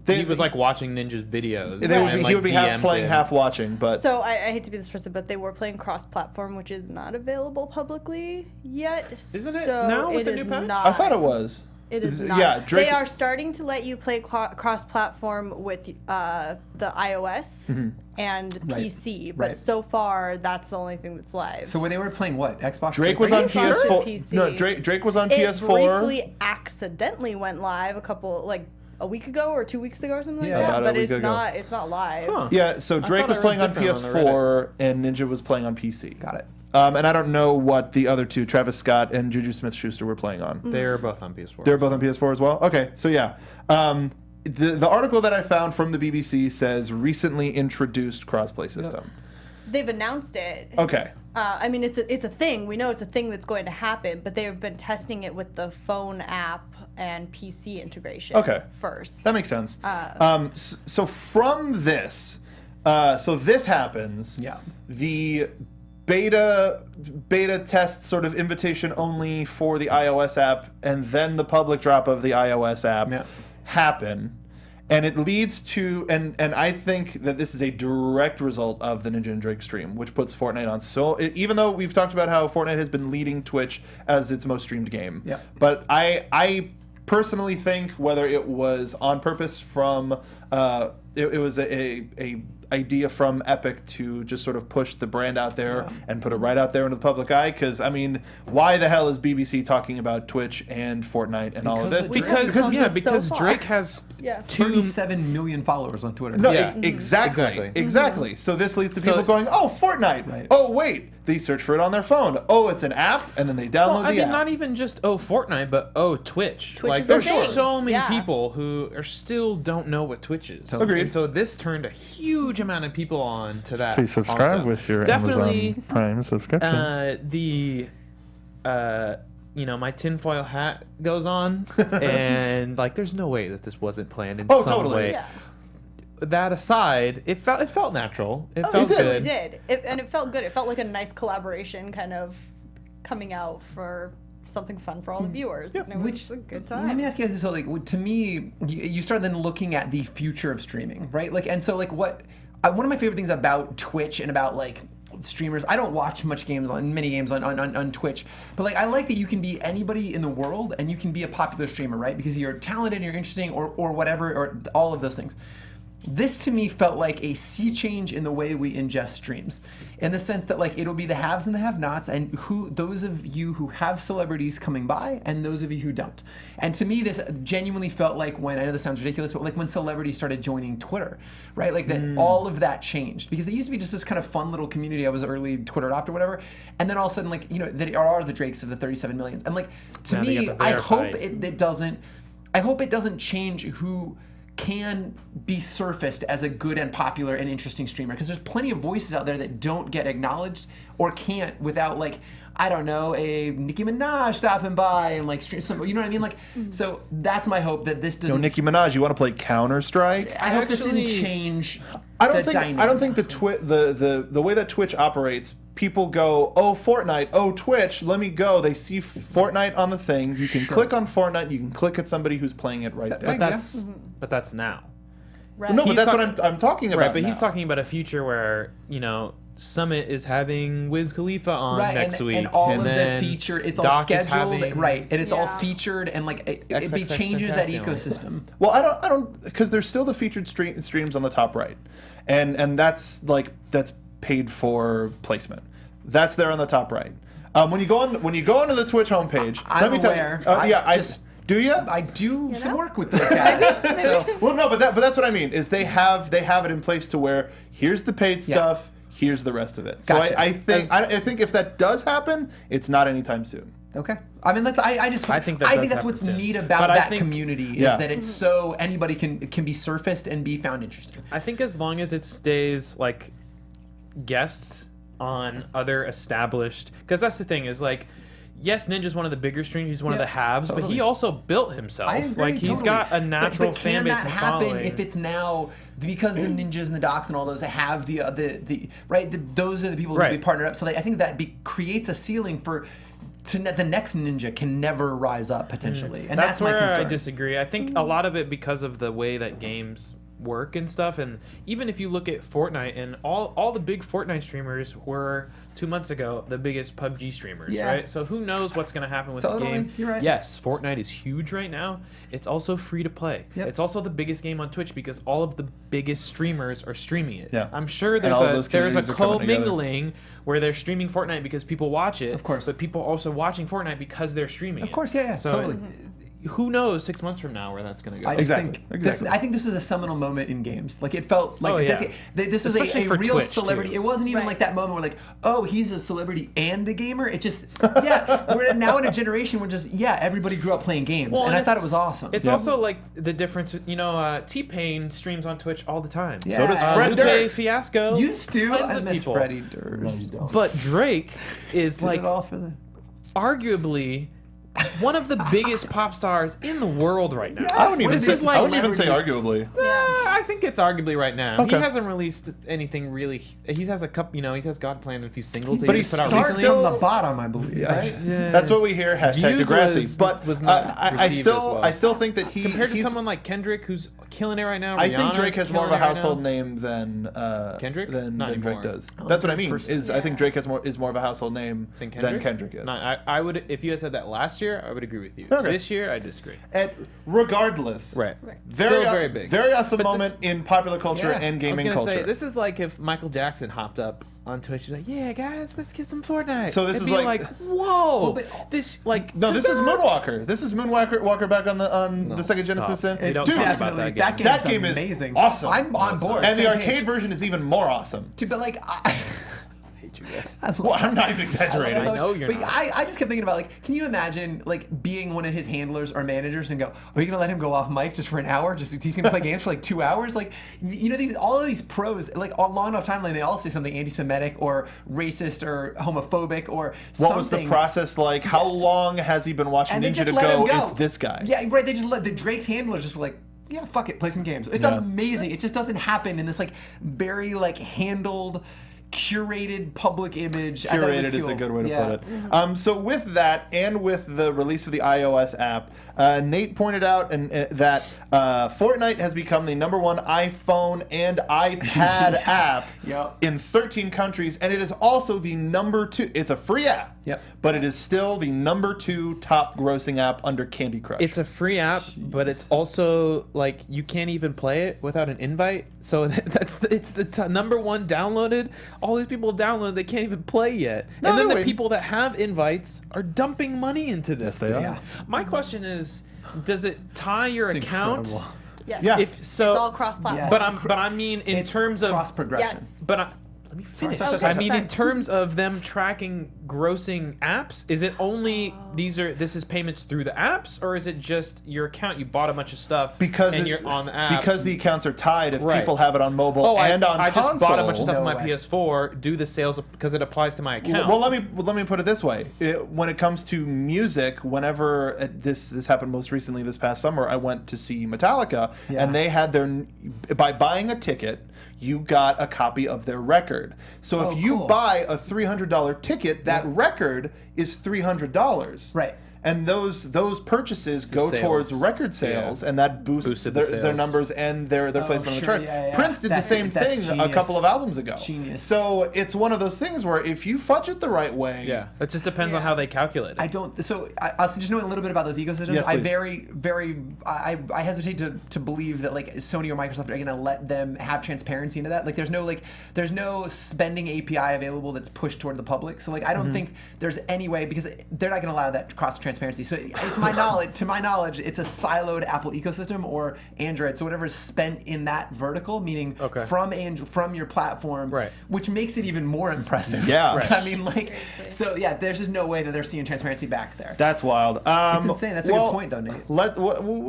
He was like watching Ninja's videos. They would and, be, like, he would be half DM'd playing, him. half watching, but So I hate to be this person, but they were playing cross-platform, which is not available publicly yet. Isn't it so now with it the is new patch? not. I thought it was. It is Is- not. yeah, Drake- They are starting to let you play cross-platform with the iOS and PC, but Right. so far that's the only thing that's live. So when they were playing what? Xbox? Drake was on Pretty sure? PS4. PC. No, Drake was on it PS4. briefly accidentally went live a week ago or 2 weeks ago or something Yeah. like About that, a but week it's ago. not. It's not live. Huh. Yeah, so Drake thought was it playing on different on the PS4 and Ninja was playing on PC. Got it. And I don't know what the other two, Travis Scott and Juju Smith-Schuster, were playing on. They're both on PS4. They're both on PS4 as well? Okay, so yeah. The article that I found from the BBC says recently introduced crossplay system. They've announced it. Okay. I mean, it's a thing. We know it's a thing that's going to happen, but they've been testing it with the phone app and PC integration. Okay. First. That makes sense. So from this, so this happens. Yeah. The beta test sort of invitation only for the iOS app, and then the public drop of the iOS app Yeah. happen. And it leads to, and I think that this is a direct result of the Ninja and Drake stream, which puts Fortnite on even though we've talked about how Fortnite has been leading Twitch as its most streamed game. Yeah. But I personally think whether it was on purpose from, it was a idea from Epic to just sort of push the brand out there and put it right out there into the public eye. Because, I mean, why the hell is BBC talking about Twitch and Fortnite and all of this? Because of Drake. Because so far. Drake has Yeah. 37 million followers on Twitter. No, Yeah. exactly. Exactly. So this leads to So- people going, "Oh, Fortnite! Right. Oh, wait!" They search for it on their phone. Oh, it's an app, and then they download Well, I the mean, app. not even just Fortnite, but Twitch. Twitch like, is there's a thing. so many Yeah. people who are still don't know what Twitch is. Agreed. And so this turned a huge amount of people on to that. Please subscribe also. with your Definitely, Amazon Prime subscription. my tinfoil hat goes on, and like, there's no way that this wasn't planned in Oh, some totally. way. Yeah. That aside, it felt natural. It Oh, felt did. good. It did. And it felt good. It felt like a nice collaboration kind of coming out for something fun for all the viewers. And it was a good time. Let me ask you guys this: so, like, to me, you start then looking at the future of streaming, right? Like, and so, like, one of my favorite things about Twitch and about like streamers. I don't watch many games on Twitch, but like, I like that you can be anybody in the world and you can be a popular streamer, right? Because you're talented, and you're interesting, or whatever, or all of those things. This to me felt like a sea change in the way we ingest streams, in the sense that like it'll be the haves and the have-nots, and those of you who have celebrities coming by, and those of you who don't. And to me, this genuinely felt like when, I know this sounds ridiculous, but like when celebrities started joining Twitter, right? Like that all of that changed, because it used to be just this kind of fun little community. I was an early Twitter adopter, whatever, and then all of a sudden, like, there are the Drakes of the 37 millions, and like to Now they me, get the I hope verified. it doesn't. I hope it doesn't change who can be surfaced as a good and popular and interesting streamer, because there's plenty of voices out there that don't get acknowledged or can't without, like, I don't know, a Nicki Minaj stopping by and like stream some, you know what I mean? Like, so that's my hope that this doesn't. Nicki Minaj, you want to play Counter-Strike? I hope this didn't change. I don't the think the way that Twitch operates, people go, oh, Fortnite, oh, Twitch, let me go. They see Fortnite on the thing. You can click on Fortnite. You can click at somebody who's playing it right there. But that's now. Right. No, but He's that's talking- what I'm talking about. Right, but he's now. talking about a future where, Summit is having Wiz Khalifa on next week. And all and of the then feature, it's all Doc is scheduled, having- right? And it's all Yeah. featured, and like it XXX changes that Tentacion. ecosystem. Well, I don't, because there's still the featured streams on the top right, and that's paid for placement. That's there on the top right. When you go onto the Twitch homepage, I'm let me aware. tell you. Do you? I do some know? work with those guys. So Well, no, but that's what I mean. Is they have it in place to where here's the paid stuff, here's the rest of it. So Gotcha. I think if that does happen, it's not anytime soon. okay. I mean, I think does that's happen what's soon. neat about But I that think- community is Yeah. that it's so anybody can be surfaced and be found interesting. I think as long as it stays like guests on other established, because that's the thing is like, yes, Ninja's one of the bigger streamers, he's one of Yeah, the halves, but totally. he also built himself. I agree, like he's totally. got a natural but fan can base that and happen following. if it's now because the ninjas and the docs and all those that have the right? Those are the people that Right. be partnered up. So I think that creates a ceiling for. The next ninja can never rise up potentially, and that's my where concern. I disagree. I think a lot of it because of the way that games work and stuff, and even if you look at Fortnite and all the big Fortnite streamers were 2 months ago the biggest PUBG streamers, Yeah. right? So who knows what's going to happen with the Totally, game? you're right. Yes, Fortnite is huge right now. It's also free to play. Yep. It's also the biggest game on Twitch because all of the biggest streamers are streaming it. Yeah. I'm sure And there's all of those a communities are coming together. co-mingling where they're streaming Fortnite because people watch it. Of course. But people are also watching Fortnite because they're streaming it. Of course, yeah, So totally. who knows 6 months from now where that's going to go. I just Exactly, think exactly. I think this is a seminal moment in games. Like it felt like Oh, yeah. this is Especially a for real Twitch, celebrity. too. It wasn't even Right. like that moment where like, oh, he's a celebrity and a gamer. It just we're now in a generation where just everybody grew up playing games, and I thought it was awesome. It's also like the difference. T-Pain streams on Twitch all the time. Yeah. So does Fred Lupe Durst. Fiasco used to. tons I of miss people. Freddie Durst. But Drake is Did like it all for the. arguably one of the biggest pop stars in the world right now. I wouldn't even This say. is like I wouldn't even say arguably. I think it's arguably right now. Okay. He hasn't released anything really. He has a couple. He has God Plan and a few singles. But that he he's just put out still- Start recently. from the bottom, I believe. Right? Yeah. That's what we hear. Hashtag Views Degrassi. But was not I received as well. still think that Compared to he's. someone like Kendrick, who's killing it right now. I think Rihanna's Drake has more of a killing it right household now. name than Kendrick? than Not Drake anymore. does. That's what I mean. personally, I think Drake is more of a household name Than than Kendrick is. No, I would. If you had said that last year, I would agree with you. Okay. This year, I disagree. And regardless, Right. very Still very big. very awesome But this- moment in popular culture Yeah, and I was gaming gonna culture. say this is like if Michael Jackson hopped up on Twitch, he's like, "Yeah, guys, let's get some Fortnite." So this It'd is be like- whoa, but- this like No, this is Moonwalker. This is Moonwalker back on the Sega Genesis. stop. And- Don't Dude, talk about Definitely. that game. that game's game is amazing. awesome. I'm on board. and the same arcade page. version is even more awesome. But like, Well, I'm not even exaggerating. I know you're but not. I just kept thinking about like, can you imagine like being one of his handlers or managers and go, are you gonna let him go off mic just for an hour? Just he's gonna play games for like 2 hours? Like, all of these pros, like a long enough timeline, they all say something anti-Semitic or racist or homophobic or What was the process like? How long has he been watching And they Ninja just to let him go? go. It's this guy. Yeah, right. They just let the Drake's handlers just were like, yeah, fuck it, play some games. It's Yeah. amazing. It just doesn't happen in this like very like handled, curated public image. I thought it was Curated is a cool. good way to Yeah. put it. So with that, and with the release of the iOS app, Nate pointed out that Fortnite has become the #1 iPhone and iPad app Yep. in 13 countries, and it is also the #2. It's a free app, Yep. but it is still the #2 top grossing app under Candy Crush. It's a free app, but it's also like you can't even play it without an invite. So it's the #1 downloaded. All these people download, they can't even play yet. No, And then they're the waiting. people that have invites are dumping money into this. Yes, they are. Yeah. My question is, does it tie your It's account? Yes. Yeah. If so, It's all cross-platform. Yes. but I mean in It's terms of cross progression. Yes. But Let me finish. sorry, I mean, sorry. in terms of them tracking grossing apps, is it only this is payments through the apps, or is it just your account? You bought a bunch of stuff and you're on the app. Because the accounts are tied. If Right. people have it on mobile and on I console, just bought a bunch of stuff on No my way. PS4. Do the sales because it applies to my account. Well, let me put it this way: when it comes to music, whenever this happened most recently this past summer, I went to see Metallica, and they had by buying a ticket, you got a copy of their record. So if you cool. buy a $300 ticket, that record is $300. Right. And those purchases go sales. towards record sales, and that boosts Boosted the their sales. numbers and their placement on the sure, charts. yeah. Prince did the same That's thing a genius. couple of albums ago. Genius. So it's one of those things where if you fudge it the right way, yeah, it just depends on how they calculate it. I don't. So I'll just know a little bit about those ecosystems. Yes, I please. I hesitate to believe that like Sony or Microsoft are going to let them have transparency into that. Like there's no spending API available that's pushed toward the public. So like I don't think there's any way, because they're not going to allow that cross transparency. So it's to my knowledge, it's a siloed Apple ecosystem or Android. So whatever is spent in that vertical, meaning from your platform, Right. which makes it even more impressive. Yeah. Right. I mean, like, so yeah, there's just no way that they're seeing transparency back there. That's wild. It's insane. That's a good point, though, Nate.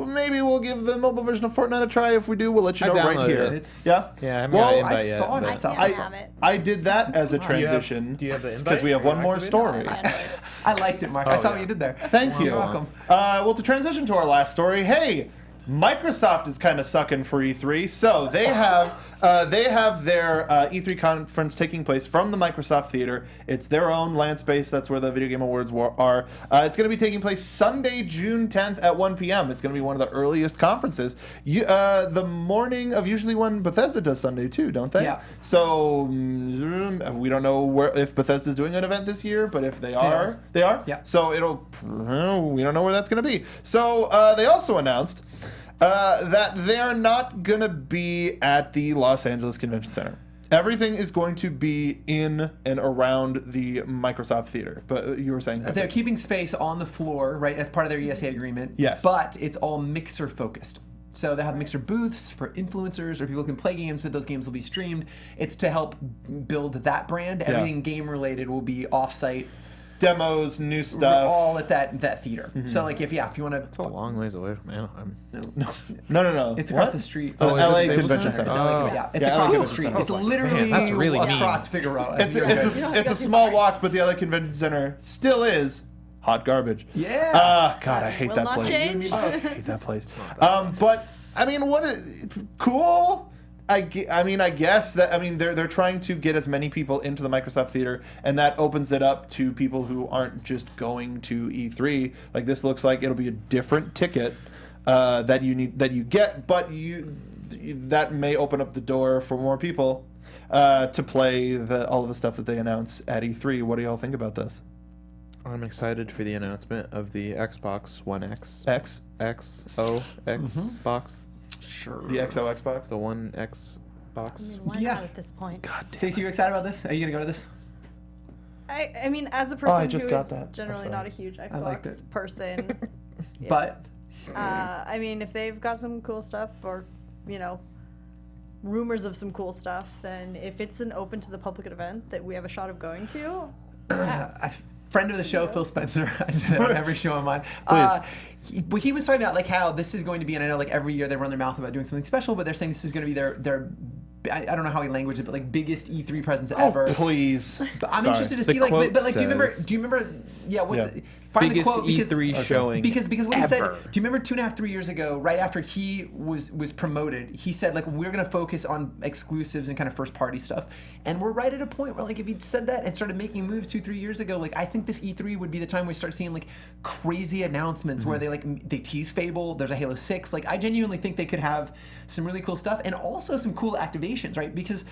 Maybe we'll give the mobile version of Fortnite a try. If we do, we'll let you I know right downloaded here. it. Yeah. Yeah, I haven't Well, got an I invite yet, saw it but- myself. I have it. I did that as a transition. Do you have the invite? Because we have Are you one more activated? story. I liked it, Mark. I saw yeah. what you did there. Thank you. You're welcome. Well, to transition to our last story, hey, Microsoft is kind of sucking for E3, so they have their E3 conference taking place from the Microsoft Theater. It's their own land space. That's where the Video Game Awards are. It's going to be taking place Sunday, June 10th at 1 p.m. It's going to be one of the earliest conferences. The morning of usually when Bethesda does Sunday too, don't they? Yeah. So we don't know if Bethesda's doing an event this year, but if they are. Yeah. So we don't know where that's going to be. So they also announced that they're not going to be at the Los Angeles Convention Center. Everything is going to be in and around the Microsoft Theater. But you were saying They're keeping space on the floor, right, as part of their ESA agreement. Yes. But it's all mixer focused. So they have mixer booths for influencers or people who can play games, but those games will be streamed. It's to help build that brand. Everything game related will be offsite. demos, new We're stuff. all at that theater. So like if you want to, It's a long ways away from Anaheim. No. it's across What? the street. Oh, is it LA Staples Convention Center? Center. Oh. Yeah, it's Yeah, across LA the street. Convention It's Center. literally Man, that's really mean. across Figueroa. It's a small walk, but the LA Convention Center still is hot garbage. Yeah. God, I hate Will that not place. change. I hate that place. But I mean, what is cool? I guess that they're trying to get as many people into the Microsoft Theater, and that opens it up to people who aren't just going to E3. Like this looks like it'll be a different ticket that you get, but that may open up the door for more people to play all of the stuff that they announce at E3. What do y'all think about this? I'm excited for the announcement of the Xbox One X. X, Box. Sure. the XO Xbox. The One X box. Why Yeah. not at this point? Stacey, you excited about this? Are you gonna go to this? I mean, as a person I just who got is that. I'm generally sorry. not a huge I liked Xbox it. person, But I mean, if they've got some cool stuff or, rumors of some cool stuff, then if it's an open to the public event that we have a shot of going to, a friend of the show, Phil Spencer, I say that on every show of mine. He was talking about like how this is going to be, and I know like every year they run their mouth about doing something special, but they're saying this is going to be their I don't know how he languaged it, but like biggest E3 presence ever. Please. But I'm Sorry. interested to The see like, quote but like, do you says- remember? Yeah, what's Yeah. find Biggest the quote because E3 showing because what he said. ever. Do you remember 2.5-3 years ago, right after he was promoted, he said like we're gonna focus on exclusives and kind of first party stuff, and we're right at a point where like if he'd said that and started making moves 2-3 years ago, like I think this E3 would be the time we start seeing like crazy announcements where they tease Fable. There's a Halo 6. Like I genuinely think they could have some really cool stuff and also some cool activations, right? Because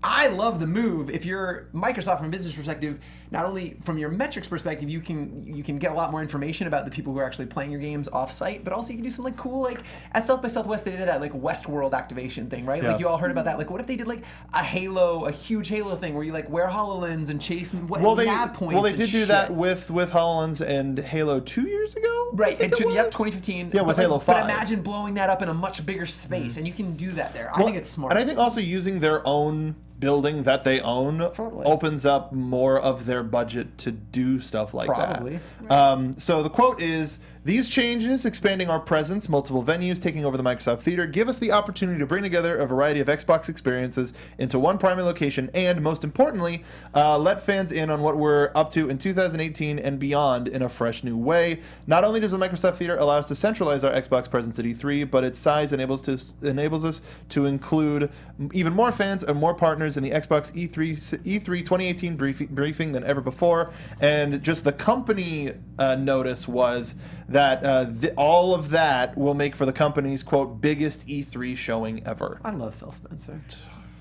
I love the move. If you're Microsoft from a business perspective, not only from your metrics perspective, you can get a lot more information about the people who are actually playing your games off-site, but also you can do some like cool like at South by Southwest they did that like Westworld activation thing, right? Yeah. Like you all heard about that. Like what if they did like a huge Halo thing where you like wear HoloLens and chase nav points? Well, they and did do shit. that with HoloLens and Halo 2 years ago. Right, I think and it was? 2015. Yeah, with but, Halo But 5. imagine blowing that up in a much bigger space, and you can do that there. I Well, think it's smart. And I think also using their own building that they own Totally. opens up more of their budget to do stuff like Probably. that. So the quote is, "These changes, expanding our presence, multiple venues, taking over the Microsoft Theater, give us the opportunity to bring together a variety of Xbox experiences into one primary location and, most importantly, let fans in on what we're up to in 2018 and beyond in a fresh new way. Not only does the Microsoft Theater allow us to centralize our Xbox presence at E3, but its size enables us to include even more fans and more partners in the Xbox E3 2018 briefing than ever before." And just the company notice was that all of that will make for the company's, quote, biggest E3 showing ever. I love Phil Spencer.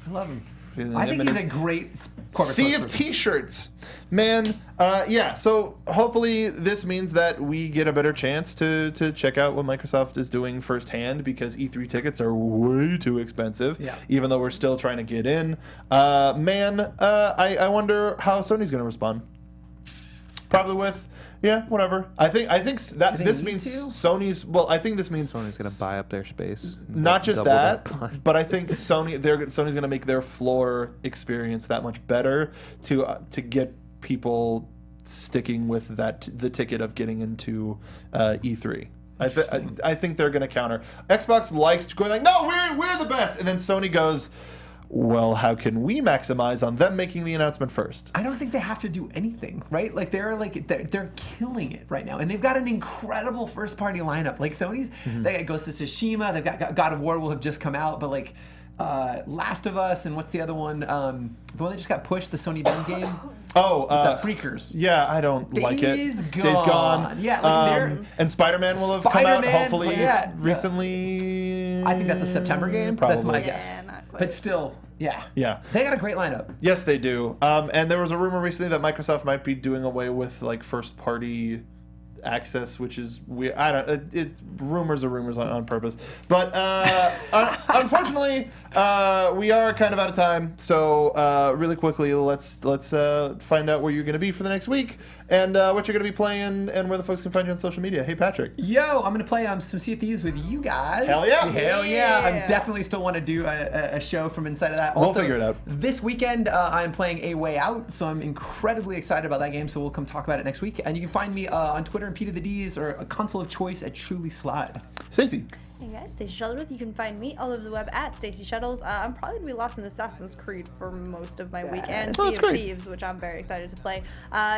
I love him. And I think him and he's a his great corporate sea of spokesperson. t-shirts, man. Yeah, so hopefully this means that we get a better chance to check out what Microsoft is doing firsthand, because E3 tickets are way too expensive. Yeah. Even though we're still trying to get in. I wonder how Sony's going to respond. Probably with, yeah, whatever. I think that they this need means to? Sony's. Well, I think this means Sony's gonna buy up their space. not just Double that, but I think Sony's going to make their floor experience that much better to get people sticking with the ticket of getting into E3. I think they're going to counter. Xbox likes going like, no, we're the best, and then Sony goes, well, how can we maximize on them making the announcement first? I don't think they have to do anything, right? Like they're killing it right now, and they've got an incredible first-party lineup. Like Sony's, they got Ghost of Tsushima, they've got God of War will have just come out, but like Last of Us, and what's the other one? The one that just got pushed, the Sony Bend game. Oh, The Freakers. Yeah, I don't like it. Days Gone. Days Gone. Yeah, like they're- and Spider-Man will have come out Spider-Man, hopefully yeah. recently. I think that's a September game. Probably. That's my Yeah, guess. not quite. But still, yeah. Yeah. They got a great lineup. Yes, they do. And there was a rumor recently that Microsoft might be doing away with like first-party access, which is weird. I don't. It's rumors are rumors on purpose. But unfortunately, we are kind of out of time. So really quickly, let's find out where you're going to be for the next week and what you're going to be playing and where the folks can find you on social media. Hey, Patrick. Yo, I'm gonna play some Sea of Thieves with you guys. Hell yeah. Hell yeah! I Yeah. definitely still want to do a show from inside of that. We'll Also, figure it out. This weekend, I'm playing A Way Out, so I'm incredibly excited about that game. So we'll come talk about it next week. And you can find me on Twitter and Peter the Dees, or a console of choice at Truly Slide. Stacey. Hey guys, Stacey Shuttleworth. You can find me all over the web at Stacey Shuttles. I'm probably gonna be lost in Assassin's Creed for most of my weekend. Oh, Sea that's of great. Thieves, which I'm very excited to play.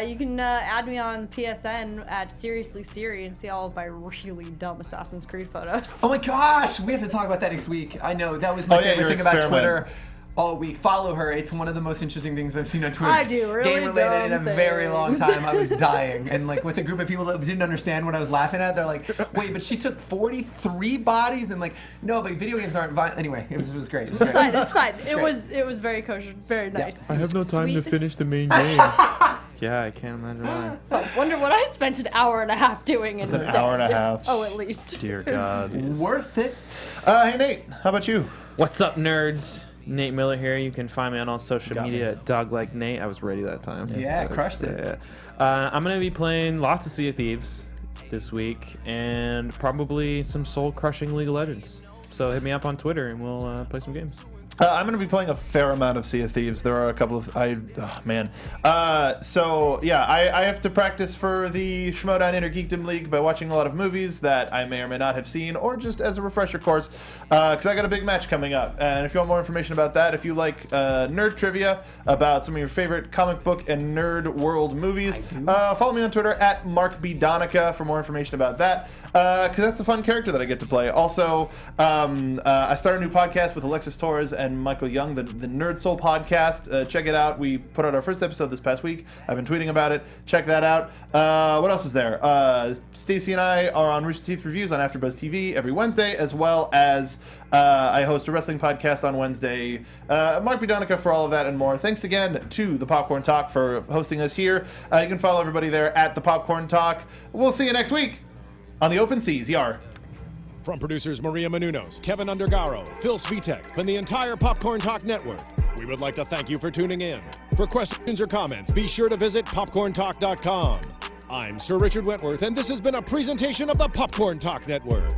You can add me on PSN at Seriously Siri and see all of my really dumb Assassin's Creed photos. Oh my gosh, we have to talk about that next week. I know that was my Oh, yeah, favorite your thing about experiment. Twitter all week. Follow her; it's one of the most interesting things I've seen on Twitter. I do really game related in a dumb very long things. time. I was dying, and like with a group of people that didn't understand what I was laughing at. They're like, "Wait, but she took 43 bodies," and like, no, but video games aren't violent. Anyway, it was great. It was great. Fine, it's fine. great. It was very kosher, very nice. I have no time to Sweet. finish the main game. Yeah, I can't imagine why. I wonder what I spent an hour and a half doing an instead. hour and a half. Oh, at least. Dear God. Worth it. Hey, Nate. How about you? What's up, nerds? Nate Miller here. You can find me on all social Got media me. at Dog Like Nate. I was ready that time. Yeah, That was- crushed it. yeah. I'm gonna be playing lots of Sea of Thieves this week, and probably some soul-crushing League of Legends. So hit me up on Twitter, and we'll play some games. I'm going to be playing a fair amount of Sea of Thieves. There are a couple of... So, yeah, I have to practice for the Schmoes Know Inner Geekdom League by watching a lot of movies that I may or may not have seen, or just as a refresher course, because I got a big match coming up. And if you want more information about that, if you like nerd trivia about some of your favorite comic book and nerd world movies, follow me on Twitter at MarkBDonica for more information about that, because that's a fun character that I get to play. Also, I started a new podcast with Alexis Torres and Michael Young, the Nerd Soul podcast. Check it out. We put out our first episode this past week. I've been tweeting about it. Check that out. What else is there? Stacey and I are on Rooster Teeth Reviews on AfterBuzz TV every Wednesday, as well as I host a wrestling podcast on Wednesday. Mark Donica for all of that and more. Thanks again to the Popcorn Talk for hosting us here. You can follow everybody there at the Popcorn Talk. We'll see you next week on the Open Seas. Yar. From producers Maria Menounos, Kevin Undergaro, Phil Svitek, and the entire Popcorn Talk Network, we would like to thank you for tuning in. For questions or comments, be sure to visit popcorntalk.com. I'm Sir Richard Wentworth, and this has been a presentation of the Popcorn Talk Network.